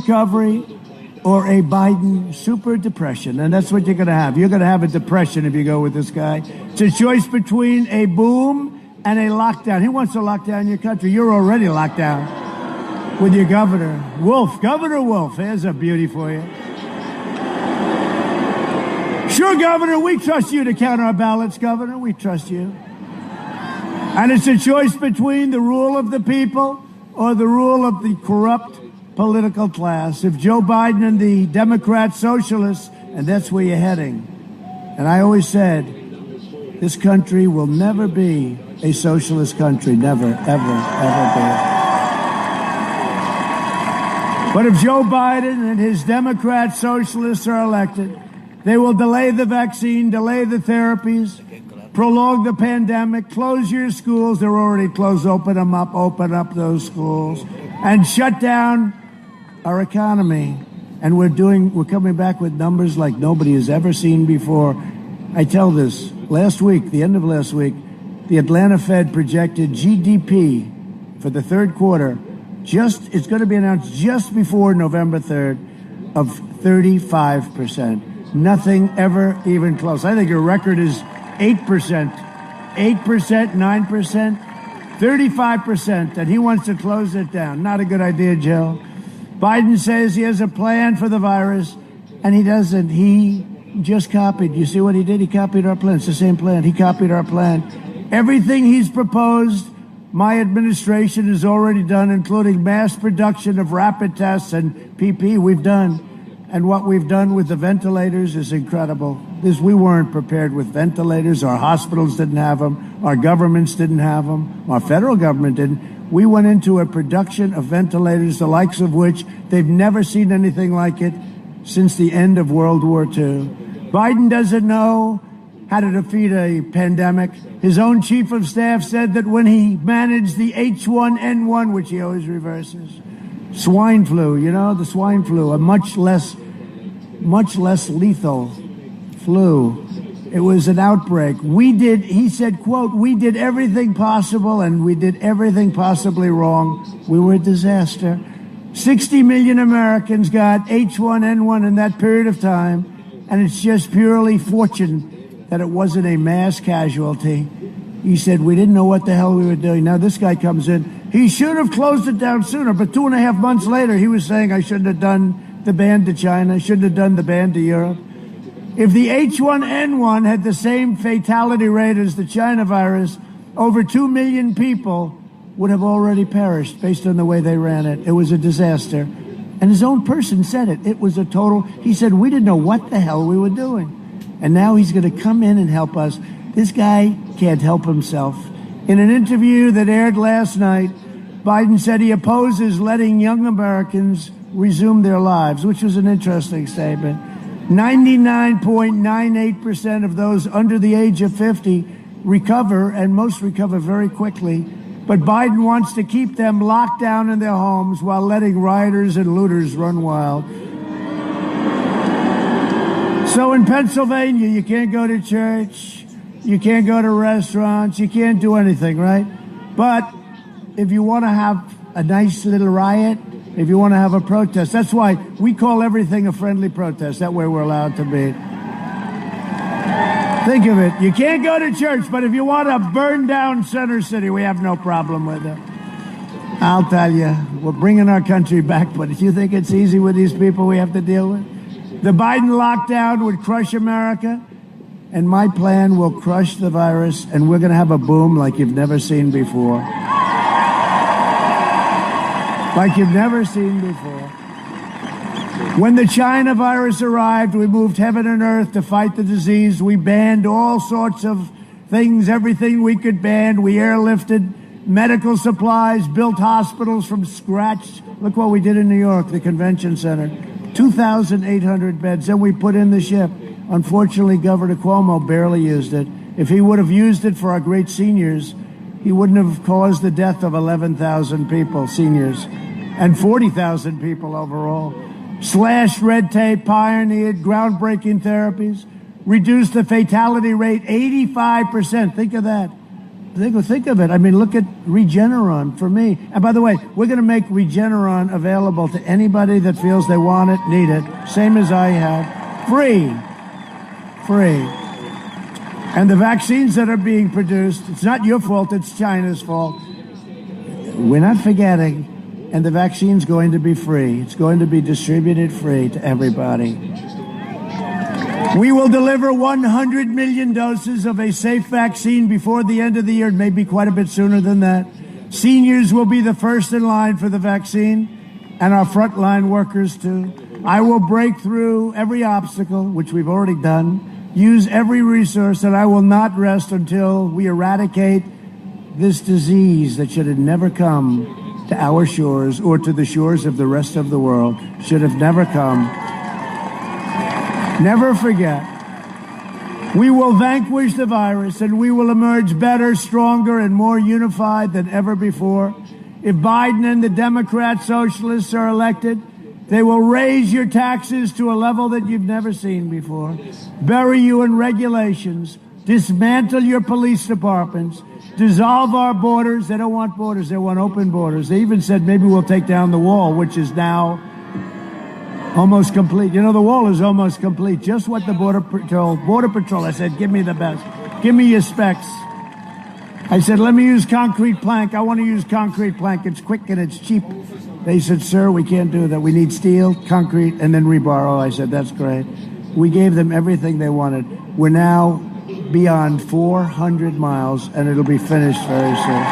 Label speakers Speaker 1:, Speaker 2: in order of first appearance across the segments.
Speaker 1: recovery or a Biden super depression. And that's what you're going to have. You're going to have a depression if you go with this guy. It's a choice between a boom and a lockdown. He wants to lock down your country. You're already locked down with your governor. Wolf, Governor Wolf. There's a beauty for you. Sure, Governor, we trust you to count our ballots, Governor. We trust you. And it's a choice between the rule of the people or the rule of the corrupt political class. If Joe Biden and the Democrat socialists, and that's where you're heading. And I always said, this country will never be a socialist country. Never, ever, ever be. But if Joe Biden and his Democrat socialists are elected, they will delay the vaccine, delay the therapies, prolong the pandemic, close your schools. They're already closed. Open them up, open up those schools, and shut down our economy. And we're coming back with numbers like nobody has ever seen before. I tell this, last week, the end of last week, the Atlanta Fed projected GDP for the third quarter, it's going to be announced just before November 3rd, of 35%. Nothing ever even close. I think your record is 8%, 9%, 35%, and he wants to close it down. Not a good idea, Joe. Biden says he has a plan for the virus, and he doesn't. He just copied. You see what he did? He copied our plan. It's the same plan. He copied our plan. Everything he's proposed, my administration has already done, including mass production of rapid tests and PPE. We've done. And what we've done with the ventilators is incredible. We weren't prepared with ventilators. Our hospitals didn't have them. Our governments didn't have them. Our federal government didn't. We went into a production of ventilators, the likes of which they've never seen anything like it since the end of World War II. Biden doesn't know how to defeat a pandemic. His own chief of staff said that when he managed the H1N1, which he always reverses, swine flu, the swine flu, a much less lethal flu. It was an outbreak. He said, quote, we did everything possible and we did everything possibly wrong. We were a disaster. 60 million Americans got H1N1 in that period of time, and it's just purely fortune that it wasn't a mass casualty. He said, we didn't know what the hell we were doing. Now this guy comes in. He should have closed it down sooner, but 2.5 months later, he was saying, I shouldn't have done the ban to China, shouldn't have done the ban to Europe. If the H1N1 had the same fatality rate as the China virus, over 2 million people would have already perished based on the way they ran it. It was a disaster. And his own person said it. It was a total, he said, we didn't know what the hell we were doing. And now he's going to come in and help us. This guy can't help himself. In an interview that aired last night, Biden said he opposes letting young Americans resume their lives, which was an interesting statement. 99.98% of those under the age of 50 recover, and most recover very quickly. But Biden wants to keep them locked down in their homes while letting rioters and looters run wild. So in Pennsylvania, you can't go to church, you can't go to restaurants, you can't do anything, right? But if you want to have a nice little riot, if you want to have a protest, that's why we call everything a friendly protest. That way we're allowed to be. Think of it. You can't go to church, but if you want to burn down Center City, we have no problem with it. I'll tell you, we're bringing our country back, but if you think it's easy with these people we have to deal with, the Biden lockdown would crush America, and my plan will crush the virus, and we're going to have a boom like you've never seen before. Like you've never seen before. When the China virus arrived, we moved heaven and earth to fight the disease. We banned all sorts of things, everything we could ban. We airlifted medical supplies, built hospitals from scratch. Look what we did in New York, the convention center. 2,800 beds. Then we put in the ship. Unfortunately, Governor Cuomo barely used it. If he would have used it for our great seniors, he wouldn't have caused the death of 11,000 people, seniors, and 40,000 people overall. Slashed red tape, pioneered groundbreaking therapies, reduced the fatality rate 85%. Think of that. think of it. I mean, look at Regeneron for me. And by the way, we're going to make Regeneron available to anybody that feels they want it, need it, same as I have, free. And the vaccines that are being produced, it's not your fault, it's China's fault. We're not forgetting, and the vaccine's going to be free. It's going to be distributed free to everybody. We will deliver 100 million doses of a safe vaccine before the end of the year, maybe quite a bit sooner than that. Seniors will be the first in line for the vaccine, and our frontline workers too. I will break through every obstacle, which we've already done, use every resource, and I will not rest until we eradicate this disease that should have never come to our shores or to the shores of the rest of the world. Should have never come. Never forget. We will vanquish the virus, and we will emerge better, stronger, and more unified than ever before. If Biden and the Democrat socialists are elected, they will raise your taxes to a level that you've never seen before, bury you in regulations, dismantle your police departments, dissolve our borders. They don't want borders. They want open borders. They even said maybe we'll take down the wall, which is now almost complete. You know, the wall is almost complete. Just what the Border Patrol, I said, give me the best. Give me your specs. I said, let me use concrete plank. I want to use concrete plank. It's quick and it's cheap. They said, sir, we can't do that. We need steel, concrete, and then rebar. Oh, I said, that's great. We gave them everything they wanted. We're now beyond 400 miles, and it'll be finished very soon.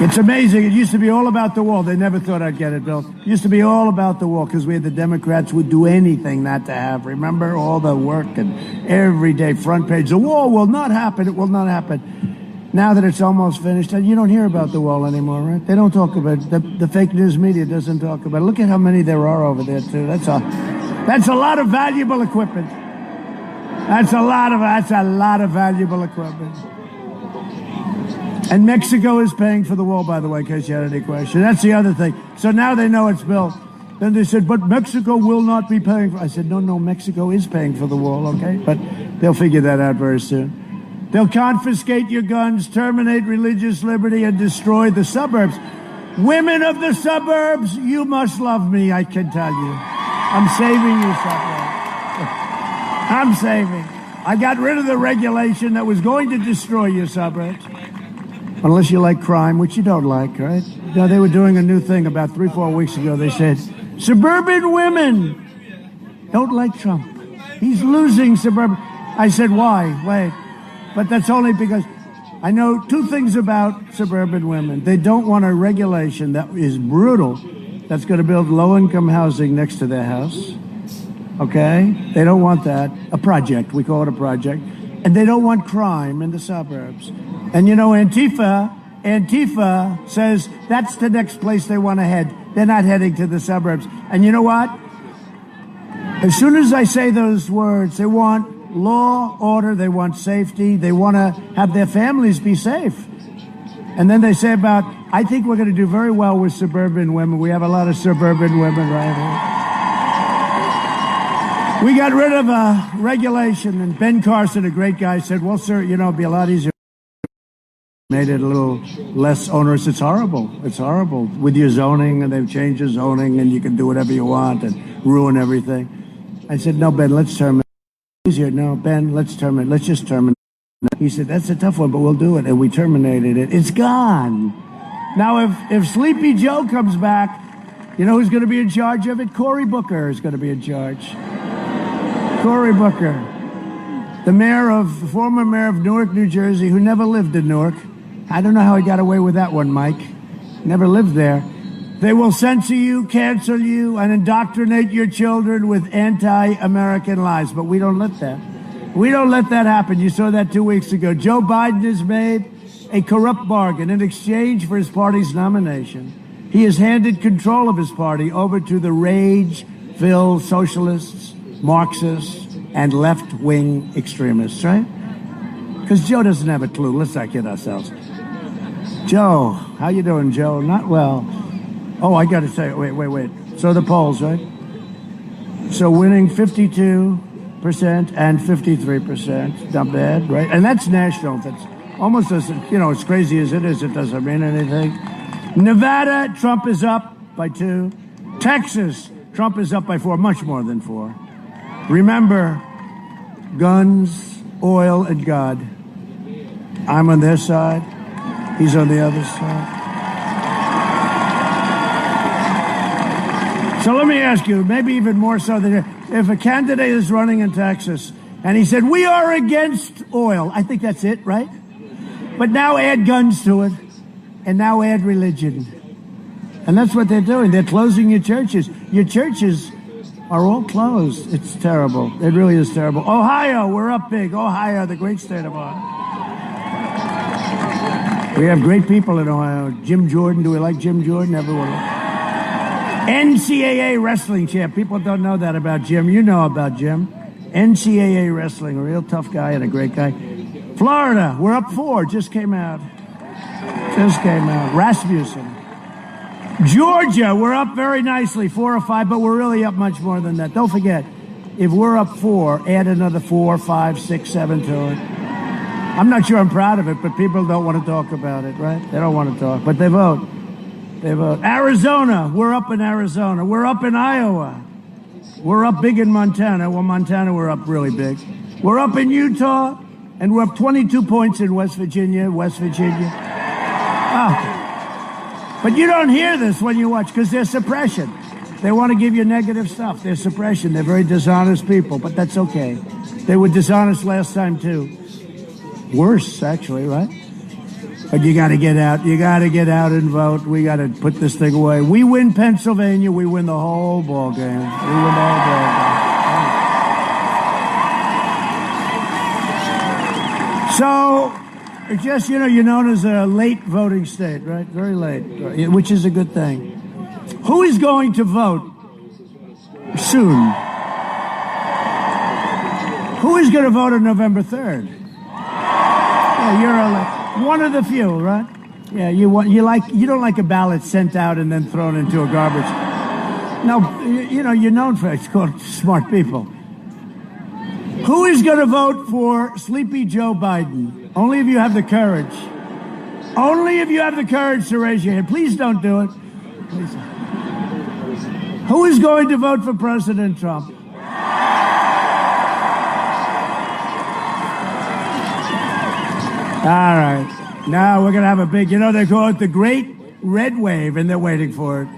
Speaker 1: It's amazing. It used to be all about the wall. They never thought I'd get it built. It used to be all about the wall because we had the Democrats would do anything not to have. Remember all the work and every day front page. The wall will not happen. It will not happen. Now that it's almost finished, you don't hear about the wall anymore, right? They don't talk about it. The fake news media doesn't talk about it. Look at how many there are over there, too. That's a lot of valuable equipment. That's a lot of valuable equipment. And Mexico is paying for the wall, by the way, in case you had any question. That's the other thing. So now they know it's built. Then they said, but Mexico will not be paying for it. I said, no, Mexico is paying for the wall, okay? But they'll figure that out very soon. They'll confiscate your guns, terminate religious liberty, and destroy the suburbs. Women of the suburbs, you must love me, I can tell you. I'm saving you suburbs. I'm saving. I got rid of the regulation that was going to destroy your suburbs. Unless you like crime, which you don't like, right? You know, they were doing a new thing about 3-4 weeks ago. They said, suburban women don't like Trump. He's losing suburban. I said, why? Wait. But that's only because I know two things about suburban women. They don't want a regulation that is brutal, that's going to build low-income housing next to their house. Okay? They don't want that. A project. We call it a project. And they don't want crime in the suburbs. And you know, Antifa says that's the next place they want to head. They're not heading to the suburbs. And you know what? As soon as I say those words, they want law, order, they want safety, they want to have their families be safe. And then they say about, I think we're going to do very well with suburban women. We have a lot of suburban women right here. We got rid of a regulation, and Ben Carson, a great guy, said, well, sir, you know, it'd be a lot easier. Made it a little less onerous. It's horrible. It's horrible with your zoning, and they've changed the zoning, and you can do whatever you want and ruin everything. I said, no, Ben, let's terminate. Easier. No, Ben, let's terminate. Let's just terminate. He said, that's a tough one, but we'll do it. And we terminated it. It's gone. Now, if Sleepy Joe comes back, you know who's going to be in charge of it? Cory Booker is going to be in charge. Cory Booker, the former mayor of Newark, New Jersey, who never lived in Newark. I don't know how he got away with that one, Mike. Never lived there. They will censor you, cancel you, and indoctrinate your children with anti-American lies. But we don't let that. We don't let that happen. You saw that 2 weeks ago. Joe Biden has made a corrupt bargain in exchange for his party's nomination. He has handed control of his party over to the rage-filled socialists, Marxists, and left-wing extremists, right? Because Joe doesn't have a clue. Let's not kid ourselves. Joe, how you doing, Joe? Not well. Oh, I got to say, wait. So the polls, right? So winning 52, and 53%. Not bad, right? And that's national. That's almost as, as crazy as it is, it doesn't mean anything. Nevada, Trump is up by 2. Texas, Trump is up by 4, much more than 4. Remember, guns, oil, and God. I'm on their side. He's on the other side. So let me ask you, maybe even more so than if a candidate is running in Texas and he said, we are against oil. I think that's it, right? But now add guns to it and now add religion. And that's what they're doing. They're closing your churches. Your churches are all closed. It's terrible. It really is terrible. Ohio, we're up big. Ohio, the great state of Ohio. We have great people in Ohio. Jim Jordan. Do we like Jim Jordan? Everyone. NCAA wrestling champ. People don't know that about Jim. You know about Jim. NCAA wrestling, a real tough guy and a great guy. Florida, we're up 4. Just came out. Rasmussen. Georgia, we're up very nicely, 4 or 5, but we're really up much more than that. Don't forget, if we're up 4, add another 4, 5, 6, 7 to it. I'm not sure I'm proud of it, but people don't want to talk about it, right? They don't want to talk, but they vote. They vote. Arizona, we're up in Arizona. We're up in Iowa. We're up big in Montana. Well, Montana, we're up really big. We're up in Utah, and we're up 22 points in West Virginia. But you don't hear this when you watch, because they're suppression. They want to give you negative stuff. They're suppression. They're very dishonest people, but that's okay. They were dishonest last time, too. Worse, actually, right? But you got to get out. You got to get out and vote. We got to put this thing away. We win Pennsylvania. We win the whole ball game. We win the whole ball game. So, it's just, you're known as a late voting state, right? Very late, which is a good thing. Who is going to vote soon? Who is going to vote on November 3rd? Yeah, you're one of the few, right? Yeah, you don't like a ballot sent out and then thrown into a garbage. No, you're known for it. It's called smart people. Who is going to vote for Sleepy Joe Biden? Only if you have the courage. Only if you have the courage to raise your hand. Please don't do it. Please. Who is going to vote for President Trump? All right. Now we're going to have a big, they call it the Great Red Wave, and they're waiting for it.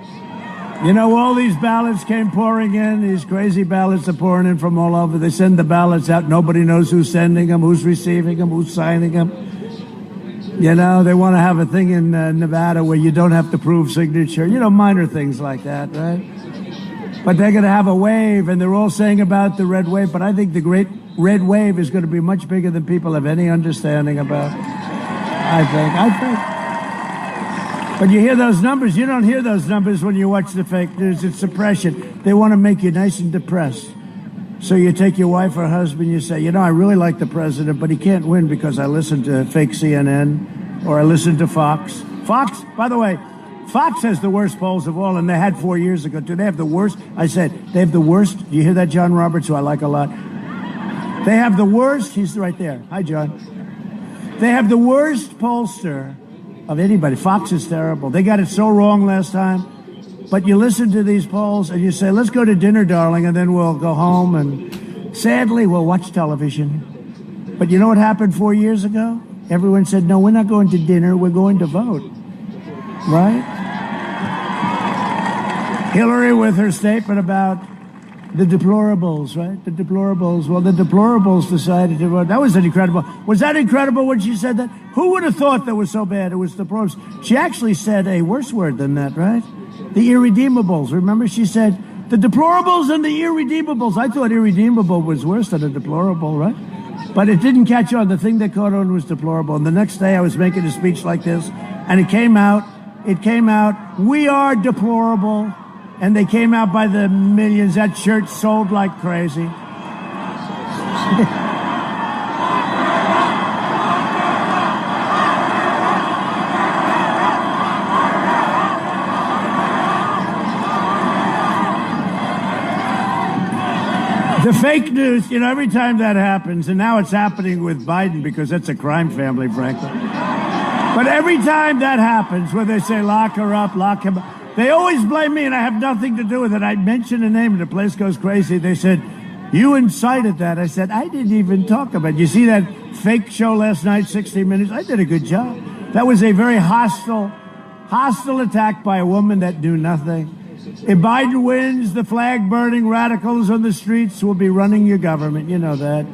Speaker 1: All these ballots came pouring in. These crazy ballots are pouring in from all over. They send the ballots out. Nobody knows who's sending them, who's receiving them, who's signing them. They want to have a thing in Nevada where you don't have to prove signature. Minor things like that, right? But they're going to have a wave, and they're all saying about the red wave. But I think the Great Red Wave is going to be much bigger than people have any understanding about. I think. But you hear those numbers. You don't hear those numbers when you watch the fake news. It's suppression. They want to make you nice and depressed. So you take your wife or husband, you say, I really like the president, but he can't win because I listened to fake CNN or I listened to Fox. Fox, by the way, Fox has the worst polls of all, and they had 4 years ago, too. They have the worst. I said, they have the worst. You hear that, John Roberts, who I like a lot? They have the worst. He's right there. Hi, John. They have the worst pollster of anybody. Fox is terrible. They got it so wrong last time. But you listen to these polls and you say, let's go to dinner, darling, and then we'll go home. And sadly, we'll watch television. But you know what happened 4 years ago? Everyone said, no, we're not going to dinner. We're going to vote. Right? Hillary with her statement about the deplorables, right? The deplorables. Well, the deplorables decided to vote. That was incredible. Was that incredible when she said that? Who would have thought that was so bad? It was deplorables. She actually said a worse word than that, right? The irredeemables. Remember, she said the deplorables and the irredeemables. I thought irredeemable was worse than a deplorable, right? But it didn't catch on. The thing that caught on was deplorable. And the next day I was making a speech like this, and it came out, we are deplorable. And they came out by the millions. That shirt sold like crazy. The fake news, every time that happens, and now it's happening with Biden because that's a crime family, frankly. But every time that happens, where they say lock her up, lock him up, they always blame me, and I have nothing to do with it. I mention a name, and the place goes crazy. They said, you incited that. I said, I didn't even talk about it. You see that fake show last night, 60 Minutes? I did a good job. That was a very hostile attack by a woman that knew nothing. If Biden wins, the flag-burning radicals on the streets will be running your government. You know that.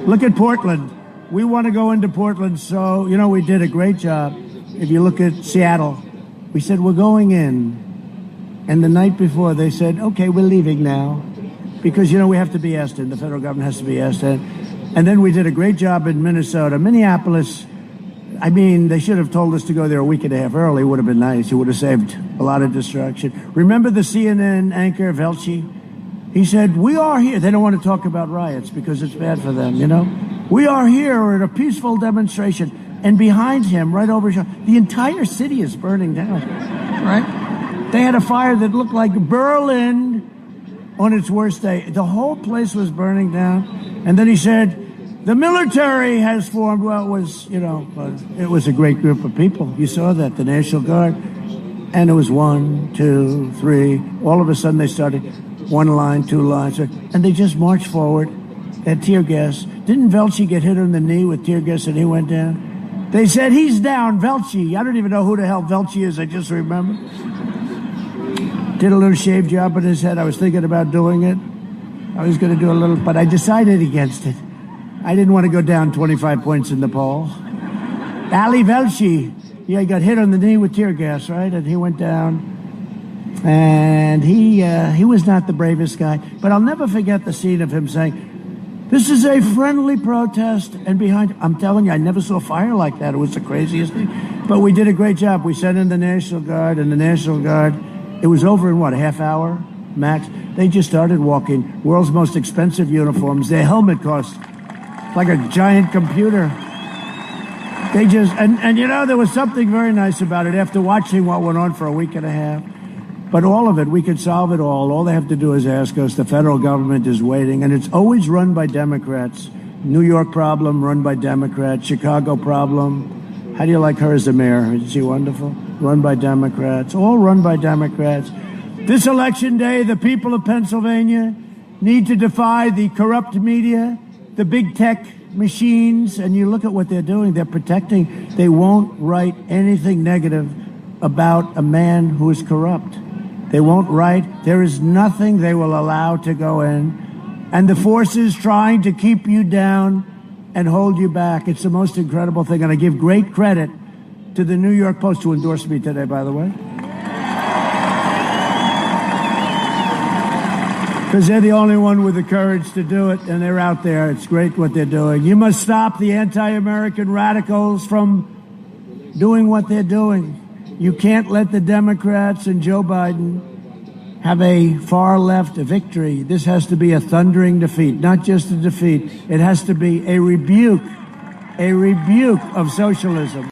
Speaker 1: Look at Portland. We want to go into Portland, so, we did a great job. If you look at Seattle, we said, we're going in. And the night before, they said, okay, we're leaving now. Because, we have to be asked in. The federal government has to be asked in. And then we did a great job in Minnesota. Minneapolis, they should have told us to go there a week and a half early. It would have been nice. It would have saved a lot of destruction. Remember the CNN anchor, Velshi? He said, we are here. They don't want to talk about riots because it's bad for them, We are here at a peaceful demonstration. And behind him, right over his shoulder, the entire city is burning down, right? They had a fire that looked like Berlin on its worst day. The whole place was burning down. And then he said, the military has formed. Well, it was a great group of people. You saw that, the National Guard. And it was 1, 2, 3. All of a sudden they started 1 line, 2 lines. And they just marched forward. They had tear gas. Didn't Velshi get hit on the knee with tear gas and he went down? They said, he's down, Velshi. I don't even know who the hell Velshi is. I just remember. Did a little shave job on his head. I was thinking about doing it. I was going to do a little, but I decided against it. I didn't want to go down 25 points in the poll. Ali Velshi, he got hit on the knee with tear gas, right? And he went down. And he was not the bravest guy. But I'll never forget the scene of him saying, this is a friendly protest. And behind, I'm telling you, I never saw fire like that. It was the craziest thing. But we did a great job. We sent in the National Guard, and the National Guard, it was over in a half hour max. They just started walking. World's most expensive uniforms. Their helmet cost like a giant computer. They just, and there was something very nice about it after watching what went on for a week and a half. But all of it, we could solve it all. All they have to do is ask us. The federal government is waiting, and it's always run by Democrats. New York problem, run by Democrats. Chicago problem. How do you like her as a mayor? Isn't she wonderful? Run by Democrats. All run by Democrats. This election day, the people of Pennsylvania need to defy the corrupt media, the big tech machines, and you look at what they're doing. They're protecting. They won't write anything negative about a man who is corrupt. They won't write. There is nothing they will allow to go in. And the forces trying to keep you down and hold you back. It's the most incredible thing. And I give great credit to the New York Post, who endorsed me today, by the way. Because they're the only one with the courage to do it, and they're out there. It's great what they're doing. You must stop the anti-American radicals from doing what they're doing. You can't let the Democrats and Joe Biden have a far-left victory. This has to be a thundering defeat, not just a defeat. It has to be a rebuke of socialism.